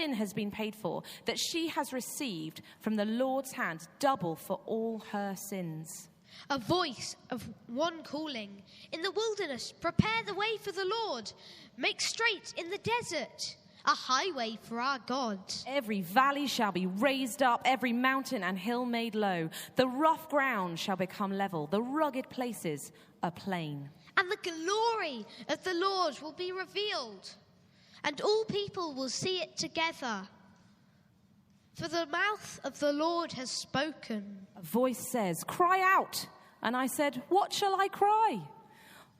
sin has been paid for, that she has received from the Lord's hand double for all her sins. A voice of one calling, in the wilderness, prepare the way for the Lord. Make straight in the desert a highway for our God. Every valley shall be raised up, every mountain and hill made low. The rough ground shall become level, the rugged places a plain. And the glory of the Lord will be revealed, and all people will see it together. For the mouth of the Lord has spoken. A voice says, cry out. And I said, what shall I cry?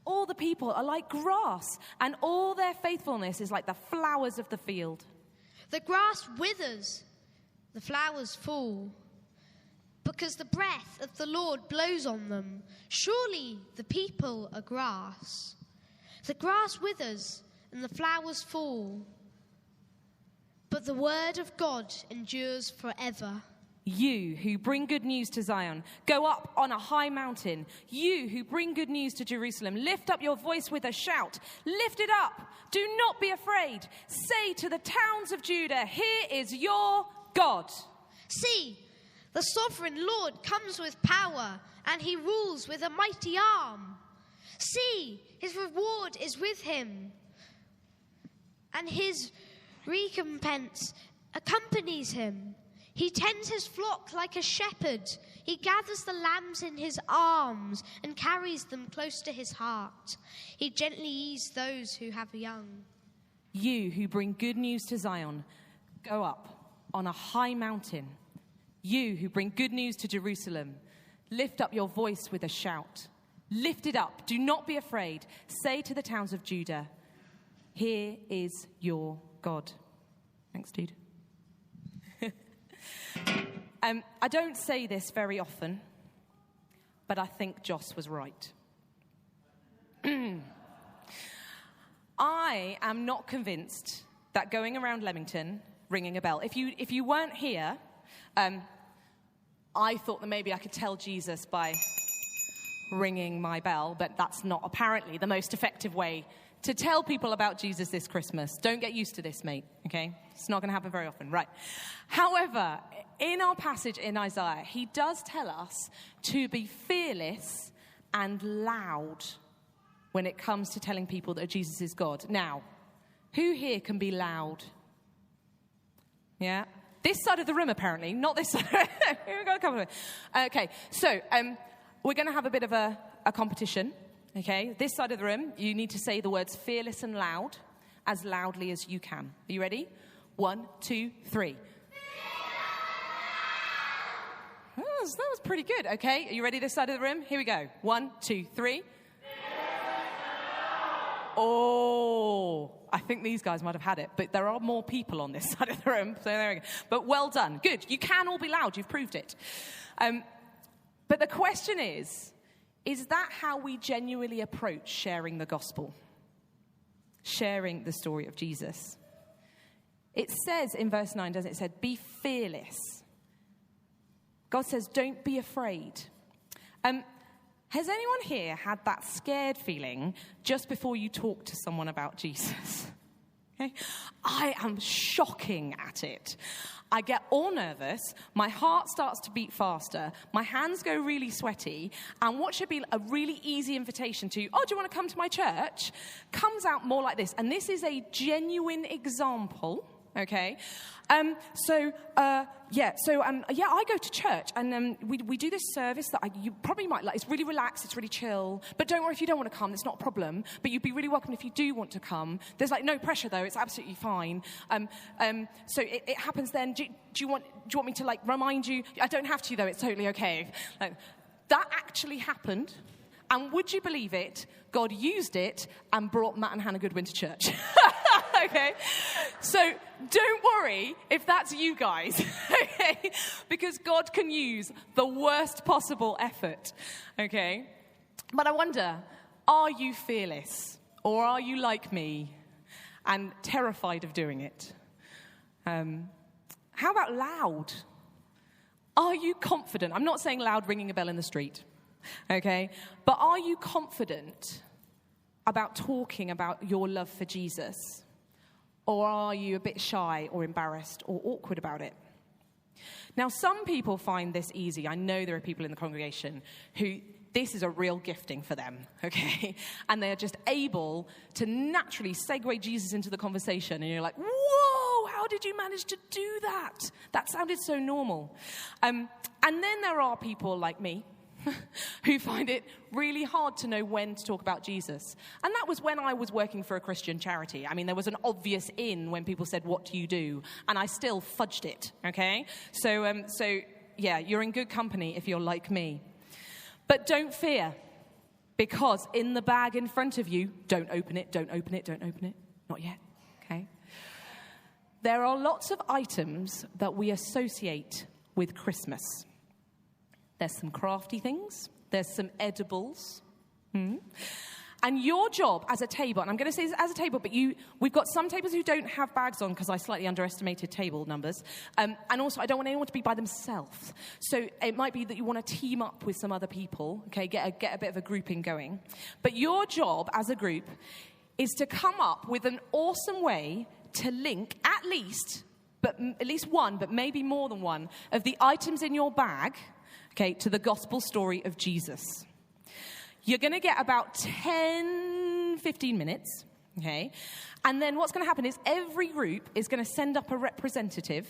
All the people are like grass, and all their faithfulness is like the flowers of the field. The grass withers, the flowers fall, because the breath of the Lord blows on them. Surely the people are grass. The grass withers, and the flowers fall, but the word of God endures forever. You who bring good news to Zion, go up on a high mountain. You who bring good news to Jerusalem, lift up your voice with a shout. Lift it up. Do not be afraid. Say to the towns of Judah, here is your God. See, the sovereign Lord comes with power, and he rules with a mighty arm. See, his reward is with him, and his recompense accompanies him. He tends his flock like a shepherd. He gathers the lambs in his arms and carries them close to his heart. He gently eases those who have young. You who bring good news to Zion, go up on a high mountain. You who bring good news to Jerusalem, lift up your voice with a shout. Lift it up. Do not be afraid. Say to the towns of Judah, here is your God. Thanks, dude. I don't say this very often, but I think Joss was right. I am not convinced that going around Leamington ringing a bell. If you weren't here, I thought that maybe I could tell Jesus by ringing my bell, but that's not apparently the most effective way to tell people about Jesus this Christmas. Don't get used to this, mate, okay? It's not going to happen very often, right? However, in our passage in Isaiah, he does tell us to be fearless and loud when it comes to telling people that Jesus is God. Now, who here can be loud? Yeah? This side of the room, apparently, not this side. Here we go, a couple of it. Okay, so we're going to have a bit of a competition. Okay, this side of the room, you need to say the words fearless and loud as loudly as you can. Are you ready? 1, 2, 3. Oh, that was pretty good. Okay, are you ready this side of the room? Here we go. 1, 2, 3. Oh, I think these guys might have had it, but there are more people on this side of the room, so there we go. But well done. Good. You can all be loud. You've proved it. But the question is that how we genuinely approach sharing the gospel? Sharing the story of Jesus? It says in verse 9, doesn't it? It said, be fearless. God says, don't be afraid. Has anyone here had that scared feeling just before you talk to someone about Jesus? Okay? I am shocking at it. I get all nervous, my heart starts to beat faster, my hands go really sweaty, and what should be a really easy invitation to, do you want to come to my church, comes out more like this. And this is a genuine example, okay? I go to church, and we do this service that you probably might like. It's really relaxed, it's really chill, but don't worry if you don't want to come, it's not a problem, but you'd be really welcome if you do want to come. There's no pressure though, it's absolutely fine. So it happens then. Do you want me to remind you? I don't have to though, it's totally okay. That actually happened, and would you believe it, God used it and brought Matt and Hannah Goodwin to church. Okay, so don't worry if that's you guys, okay? Because God can use the worst possible effort, okay? But I wonder, are you fearless? Or are you like me and terrified of doing it? How about loud? Are you confident? I'm not saying loud ringing a bell in the street, okay? But are you confident about talking about your love for Jesus? Or are you a bit shy or embarrassed or awkward about it? Now, some people find this easy. I know there are people in the congregation who this is a real gifting for them, okay? And they are just able to naturally segue Jesus into the conversation. And you're like, whoa, how did you manage to do that? That sounded so normal. And then there are people like me who find it really hard to know when to talk about Jesus. And that was when I was working for a Christian charity. I mean, there was an obvious in when people said, what do you do? And I still fudged it, okay? So yeah, you're in good company if you're like me. But don't fear, because in the bag in front of you, don't open it, don't open it, don't open it. Not yet, okay? There are lots of items that we associate with Christmas. There's some crafty things. There's some edibles. And your job as a table, and I'm going to say this as a table, but we've got some tables who don't have bags on because I slightly underestimated table numbers. And also, I don't want anyone to be by themselves. So it might be that you want to team up with some other people, okay, get a bit of a grouping going. But your job as a group is to come up with an awesome way to link at least one, but maybe more than one, of the items in your bag, okay, to the gospel story of Jesus. You're going to get about 10, 15 minutes, okay? And then what's going to happen is every group is going to send up a representative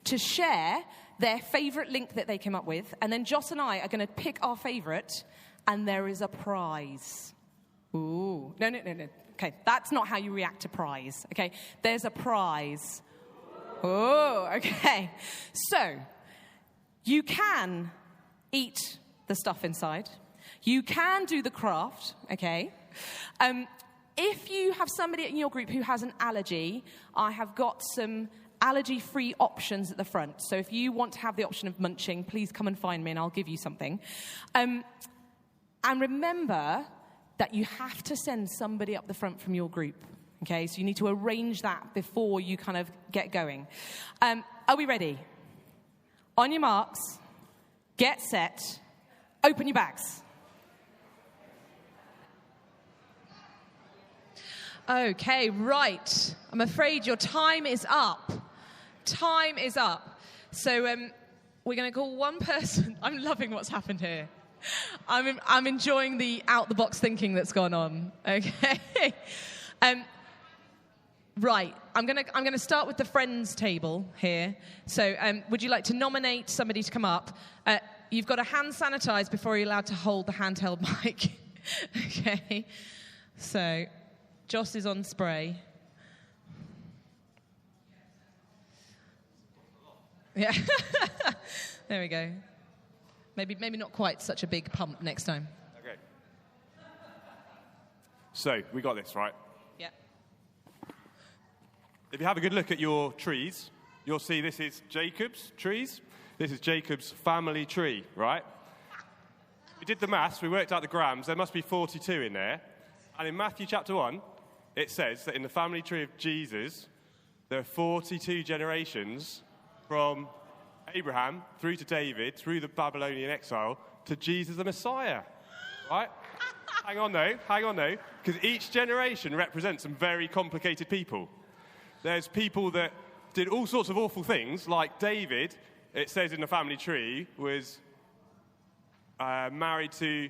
to share their favorite link that they came up with. And then Joss and I are going to pick our favorite, and there is a prize. Ooh. No. Okay, that's not how you react to prize, okay? There's a prize. Oh, okay. So, you can eat the stuff inside. You can do the craft, okay? If you have somebody in your group who has an allergy, I have got some allergy-free options at the front. So if you want to have the option of munching, please come and find me and I'll give you something. And remember that you have to send somebody up the front from your group, okay? So you need to arrange that before you kind of get going. Are we ready? On your marks, get set, open your bags. Okay, right. I'm afraid your time is up. Time is up. So we're going to call one person. I'm loving what's happened here. I'm enjoying the out-the-box thinking that's gone on. Okay. Right. I'm going to start with the friends table here. So would you like to nominate somebody to come up? You've got to hand sanitize before you're allowed to hold the handheld mic. Okay. So Joss is on spray. Yeah. There we go. Maybe not quite such a big pump next time. Okay. So, we got this, right? Yeah. If you have a good look at your trees, you'll see this is Jacob's trees. This is Jacob's family tree, right? We did the maths, we worked out the grams. There must be 42 in there. And in Matthew chapter 1, it says that in the family tree of Jesus, there are 42 generations from Abraham through to David, through the Babylonian exile, to Jesus the Messiah, right? Hang on though, because each generation represents some very complicated people. There's people that did all sorts of awful things, like David, it says in the family tree, was married to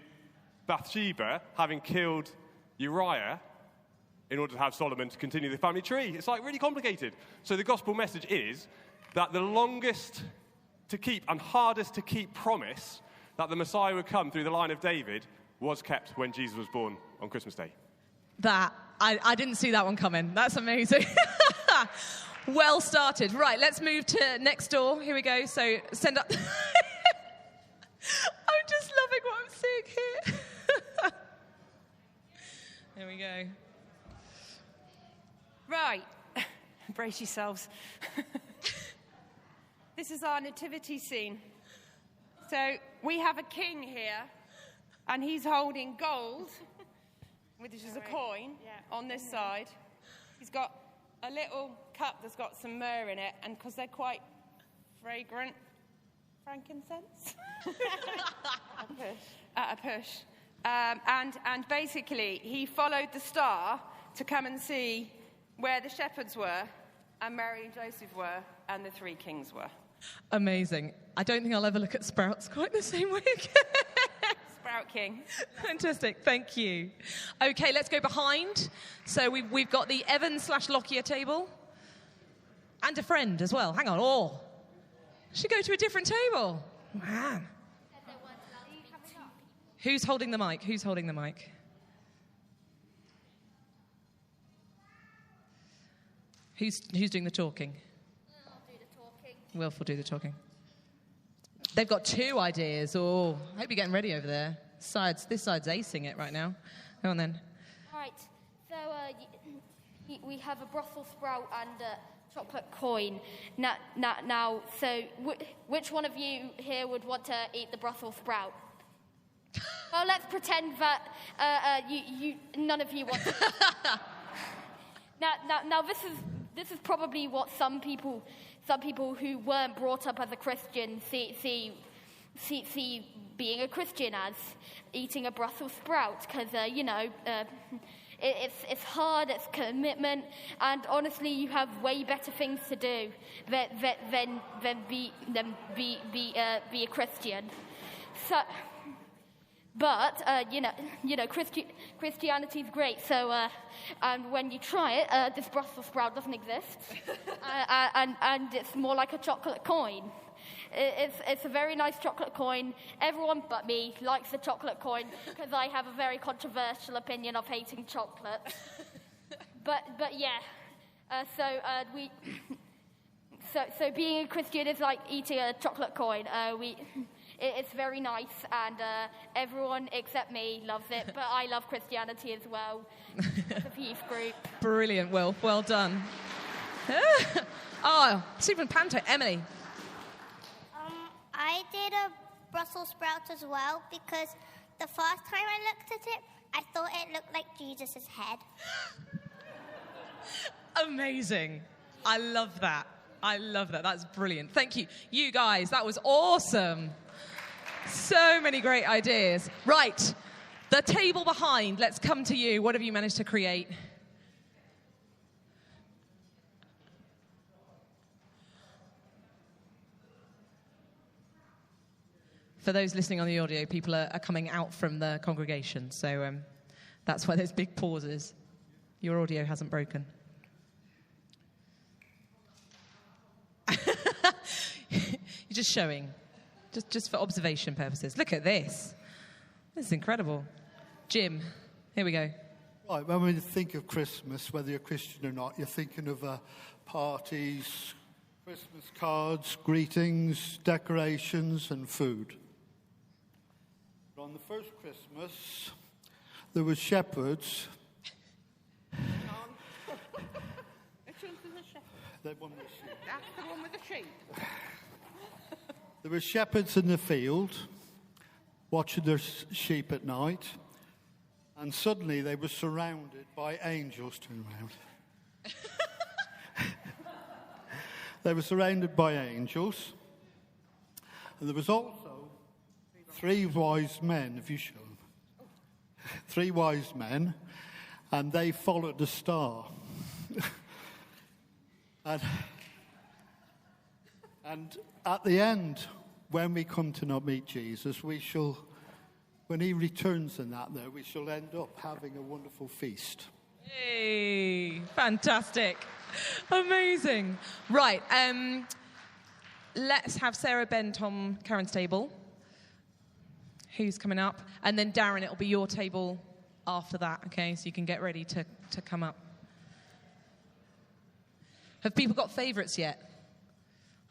Bathsheba, having killed Uriah, in order to have Solomon to continue the family tree. It's like really complicated. So the gospel message is that the longest to keep and hardest to keep promise that the Messiah would come through the line of David was kept when Jesus was born on Christmas Day. I didn't see that one coming. That's amazing. Well started. Right, let's move to next door. Here we go. So send up. I'm just loving what I'm seeing here. There we go. Right, brace yourselves. This is our nativity scene. So we have a king here, and he's holding gold, which is a coin, on this side. He's got a little cup that's got some myrrh in it, and because they're quite fragrant, frankincense? At a push. And basically, he followed the star to come and see where the shepherds were, and Mary and Joseph were, and the three kings were. Amazing. I don't think I'll ever look at sprouts quite the same way again. Sprout King. Fantastic, thank you. Okay, let's go behind. So we've got the Evans/Lockyer table. And a friend as well. Hang on, all. Should go to a different table. Man. Who's holding the mic? Who's holding the mic? Who's doing the talking? I'll do the talking. Wilf will do the talking. They've got 2 ideas. Oh, I hope you're getting ready over there. This side's acing it right now. Go on then. Right, so we have a Brussels sprout and a chocolate coin. Now, so which one of you here would want to eat the Brussels sprout? Well, let's pretend that none of you want to. Now, this is probably what some people who weren't brought up as a Christian see being a Christian as eating a Brussels sprout, because it's hard, it's commitment, and honestly, you have way better things to do than be a Christian. So. But Christianity is great. So, and when you try it, this Brussels sprout doesn't exist, and it's more like a chocolate coin. It's a very nice chocolate coin. Everyone but me likes the chocolate coin because I have a very controversial opinion of hating chocolate. But yeah, so being a Christian is like eating a chocolate coin. It's very nice, and everyone except me loves it, but I love Christianity as well. It's a peace group. Brilliant, Wilf. Well done. Oh, Super Panto. Emily. I did a Brussels sprout as well because the first time I looked at it, I thought it looked like Jesus' head. Amazing. I love that. That's brilliant. Thank you. You guys, that was awesome. So many great ideas. Right, the table behind. Let's come to you. What have you managed to create? For those listening on the audio, people are coming out from the congregation, so that's why there's big pauses. Your audio hasn't broken. You're just showing. Just for observation purposes. Look at this. This is incredible. Jim, here we go. Right, when we think of Christmas, whether you're Christian or not, you're thinking of parties, Christmas cards, greetings, decorations, and food. But on the first Christmas, there were shepherds. Which one's the shepherd? They won the sheep. That's the one with the sheep. There were shepherds in the field, watching their sheep at night, and suddenly they were surrounded by angels. Turn around. They were surrounded by angels, and there was also 3 wise men, if you show them. 3 wise men, and they followed the star. And at the end, when we come to not meet Jesus, when he returns in that there, we shall end up having a wonderful feast. Hey, fantastic. Amazing. Right, let's have Sarah, Ben, Tom, Karen's table. Who's coming up? And then Darren, it'll be your table after that, okay? So you can get ready to come up. Have people got favourites yet?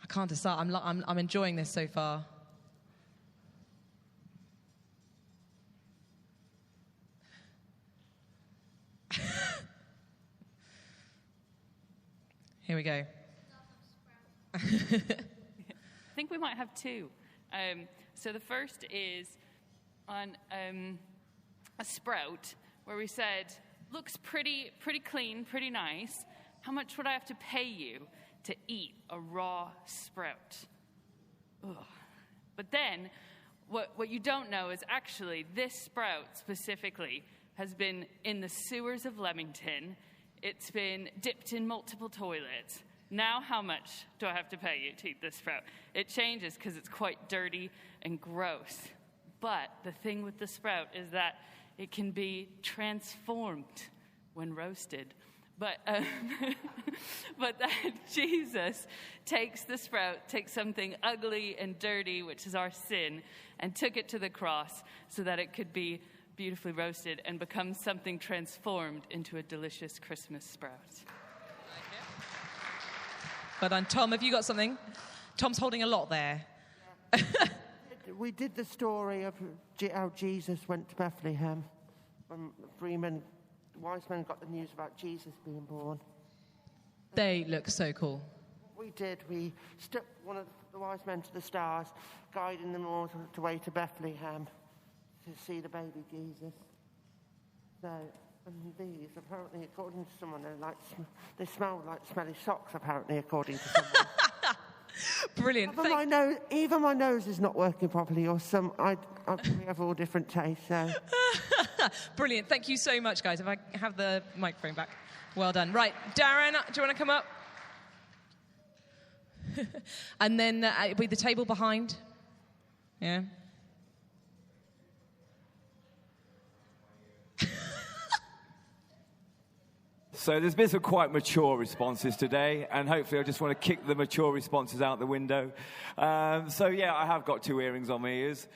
I can't decide. I'm enjoying this so far. Here we go. I think we might have 2. So the first is on a sprout where we said, looks pretty clean, pretty nice. How much would I have to pay you to eat a raw sprout? Ugh. But then, what you don't know is actually this sprout specifically has been in the sewers of Leamington, It's been dipped in multiple toilets. Now how much do I have to pay you to eat this sprout? It changes because it's quite dirty and gross. But the thing with the sprout is that it can be transformed when roasted. But but that Jesus takes the sprout, takes something ugly and dirty, which is our sin, and took it to the cross so that it could be beautifully roasted and become something transformed into a delicious Christmas sprout. Well done. Tom, have you got something? Tom's holding a lot there. We did the story of how Jesus went to Bethlehem when wise men got the news about Jesus being born. They look so cool. We did. We stuck one of the wise men to the stars, guiding them all the way to Bethlehem to see the baby Jesus. So, and these, apparently, according to someone, they smell like smelly socks, apparently, according to someone. Brilliant. Even my nose is not working properly, or we have all different tastes. So. Brilliant. Thank you so much, guys. If I have the microphone back. Well done. Right, Darren, do you want to come up? And then with the table behind. Yeah. So there's been some quite mature responses today, and hopefully I just want to kick the mature responses out the window. So yeah, I have got 2 earrings on my ears.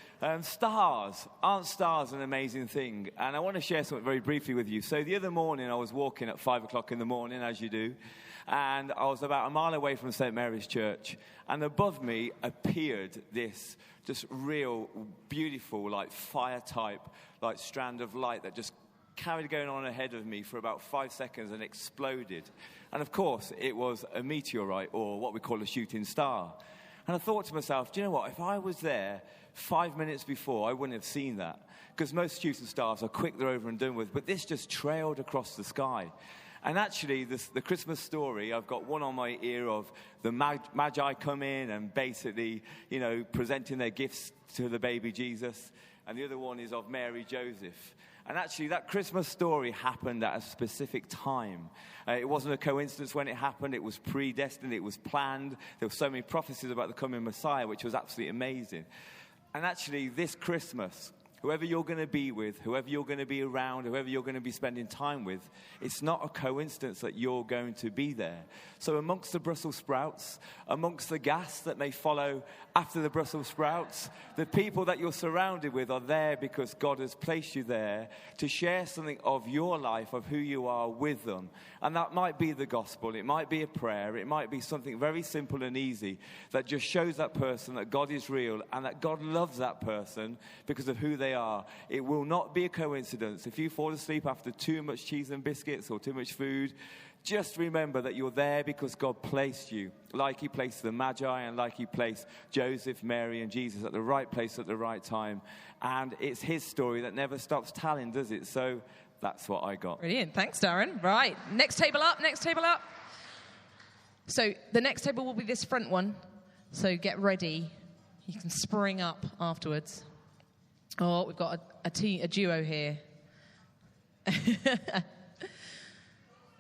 Stars. Aren't stars an amazing thing? And I want to share something very briefly with you. So the other morning I was walking at 5 o'clock in the morning, as you do, and I was about a mile away from St. Mary's Church, and above me appeared this just real beautiful, like fire-type, like strand of light that just carried going on ahead of me for about 5 seconds and exploded. And of course, it was a meteorite, or what we call a shooting star. And I thought to myself, do you know what? If I was there 5 minutes before, I wouldn't have seen that. Because most shooting stars are quick, they're over and done with. But this just trailed across the sky. And actually, the Christmas story, I've got one on my ear of the Magi come in and basically, presenting their gifts to the baby Jesus. And the other one is of Mary Joseph. And actually, that Christmas story happened at a specific time. It wasn't a coincidence when it happened. It was predestined. It was planned. There were so many prophecies about the coming Messiah, which was absolutely amazing. And actually, this Christmas, whoever you're going to be with, whoever you're going to be around, whoever you're going to be spending time with, it's not a coincidence that you're going to be there. So amongst the Brussels sprouts, amongst the gas that may follow after the Brussels sprouts, the people that you're surrounded with are there because God has placed you there to share something of your life, of who you are with them. And that might be the gospel, it might be a prayer, it might be something very simple and easy that just shows that person that God is real and that God loves that person because of who they are. It will not be a coincidence. If you fall asleep after too much cheese and biscuits or too much food, just remember that you're there because God placed you, like he placed the Magi and like he placed Joseph, Mary, and Jesus at the right place at the right time. And it's his story that never stops telling, does it? So that's what I got. Brilliant. Thanks, Darren. Right. Next table up. So the next table will be this front one. So get ready. You can spring up afterwards. Oh, we've got a duo here.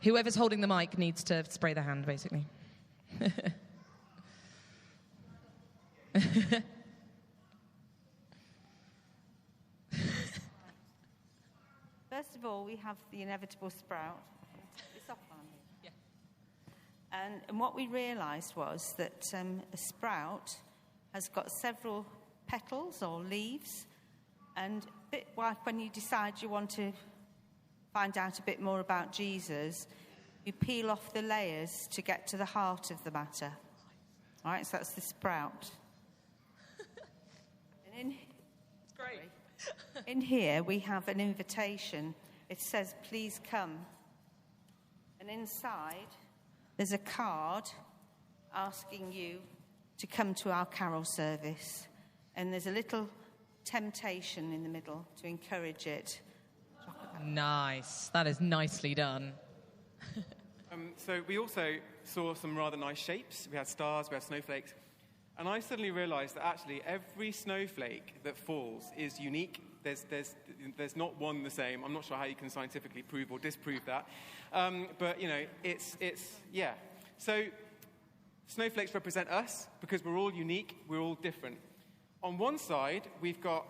Whoever's holding the mic needs to spray their hand, basically. First of all, we have the inevitable sprout. It's off on me. Yeah. And what we realised was that a sprout has got several petals or leaves, and a bit like when you decide you want to find out a bit more about Jesus, you peel off the layers to get to the heart of the matter. All right, so that's the sprout. And Great. in here, we have an invitation. It says, please come. And inside, there's a card asking you to come to our carol service. And there's a little temptation in the middle to encourage it. Nice. That is nicely done. So we also saw some rather nice shapes. We had stars, we had snowflakes. And I suddenly realised that actually every snowflake that falls is unique There's not one the same. I'm not sure how you can scientifically prove or disprove that. But, it's yeah. So snowflakes represent us because we're all unique, we're all different. On one side, we've got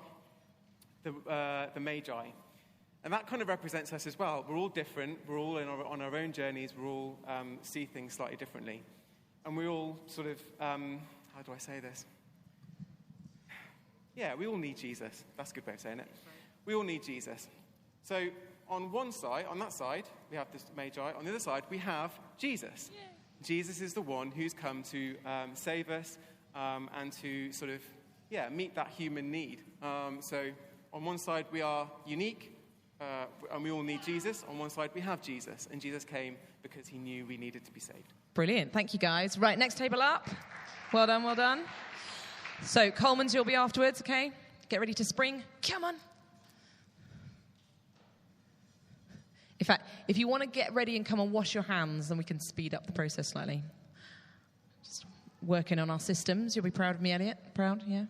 the Magi. And that kind of represents us as well. We're all different. We're all on our own journeys. We all see things slightly differently. And we all sort of, how do I say this? Yeah, we all need Jesus. That's a good way of saying it. We all need Jesus. So on that side, we have this Magi. On the other side, we have Jesus. Yay. Jesus is the one who's come to save us and to sort of, meet that human need. So on one side, we are unique. And we all need Jesus. On one side, we have Jesus. And Jesus came because he knew we needed to be saved. Brilliant. Thank you, guys. Right, next table up. Well done, well done. So, Coleman's, you'll be afterwards, okay? Get ready to spring. Come on. In fact, if you want to get ready and come and wash your hands, then we can speed up the process slightly. Just working on our systems. You'll be proud of me, Elliot? Proud, yeah?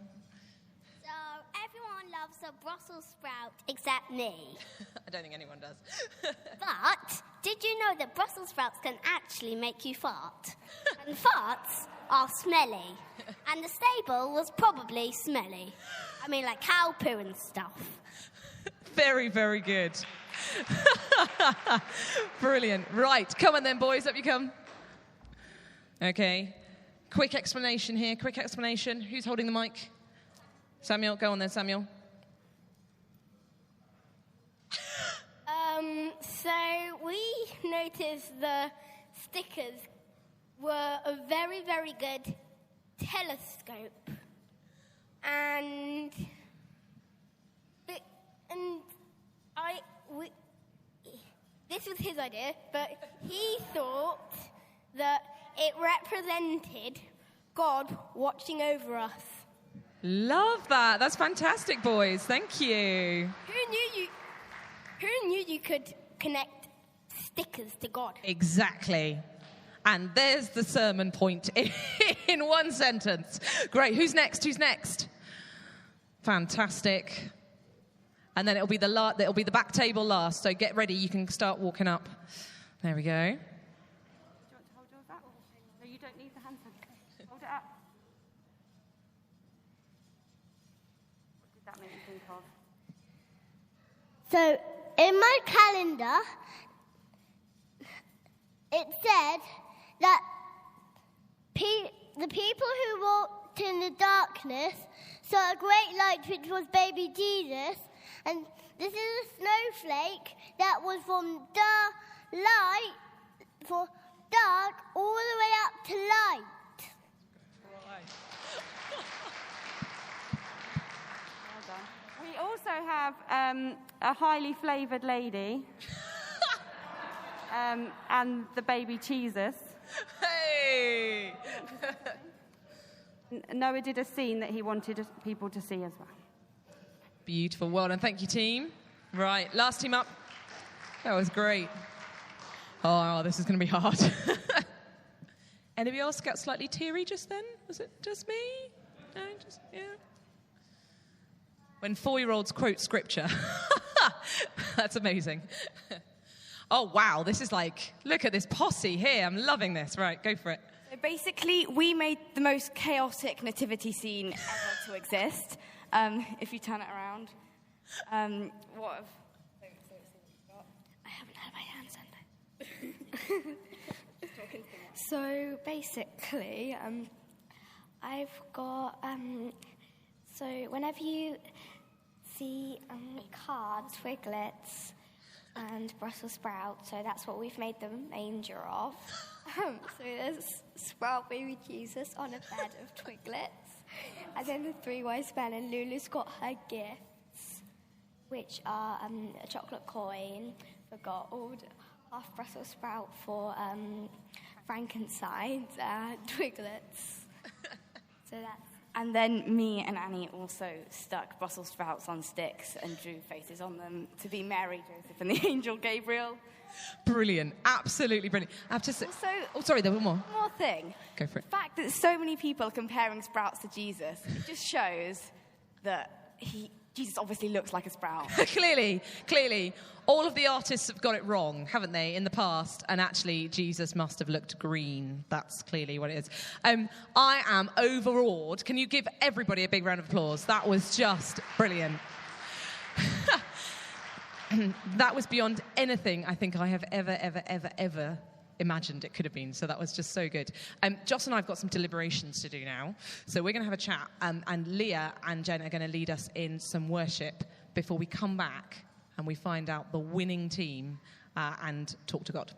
A Brussels sprout except me. I don't think anyone does. But did you know that Brussels sprouts can actually make you fart? And farts are smelly. And the stable was probably smelly. I mean, like cow poo and stuff. Very, very good. Brilliant. Right, come on then, boys. Up you come. Okay. Quick explanation here. Quick explanation. Who's holding the mic? Samuel, go on then, Samuel. So we noticed the stickers were a very, very good telescope. And this was his idea, but he thought that it represented God watching over us. Love that. That's fantastic, boys. Thank you. Who knew you could connect stickers to God? Exactly. And there's the sermon point in one sentence. Great. Who's next? Who's next? Fantastic. And then it'll be the back table last. So get ready. You can start walking up. There we go. Do you want to hold yours up? No, you don't need the hand sanitizer. Hold it up. What did that make you think of? So, in my calendar, it said that the people who walked in the darkness saw a great light, which was baby Jesus. And this is a snowflake that was from light, for dark, all the way up to light. We also have a highly flavoured lady and the baby Jesus. Hey! Noah did a scene that he wanted people to see as well. Beautiful. Well done. Thank you, team. Right, last team up. That was great. Oh, this is going to be hard. Anybody else get slightly teary just then? Was it just me? No, just, yeah. When 4-year-olds quote scripture. That's amazing. Oh, wow. This is like, look at this posse here. I'm loving this. Right, go for it. So basically, we made the most chaotic nativity scene ever to exist. If you turn it around. I haven't had my hands on it. So basically, I've got... So whenever you see cards, twiglets, and Brussels sprouts, so that's what we've made the manger of. So there's Sprout Baby Jesus on a bed of twiglets, and then the 3 wise men, and Lulu's got her gifts, which are a chocolate coin for gold, half Brussels sprout for frankincense, twiglets. So that's. And then me and Annie also stuck Brussels sprouts on sticks and drew faces on them to be Mary, Joseph, and the angel Gabriel. Brilliant. Absolutely brilliant. I have to say... Also, oh, sorry, there was more. One more thing. Go for it. The fact that so many people are comparing sprouts to Jesus, it just shows that Jesus obviously looks like a sprout. Clearly. All of the artists have got it wrong, haven't they, in the past? And actually, Jesus must have looked green. That's clearly what it is. I am overawed. Can you give everybody a big round of applause? That was just brilliant. That was beyond anything I think I have ever imagined it could have been. So that was just so good. Joss and I have got some deliberations to do now. So we're going to have a chat. And Leah and Jen are going to lead us in some worship before we come back and we find out the winning team and talk to God.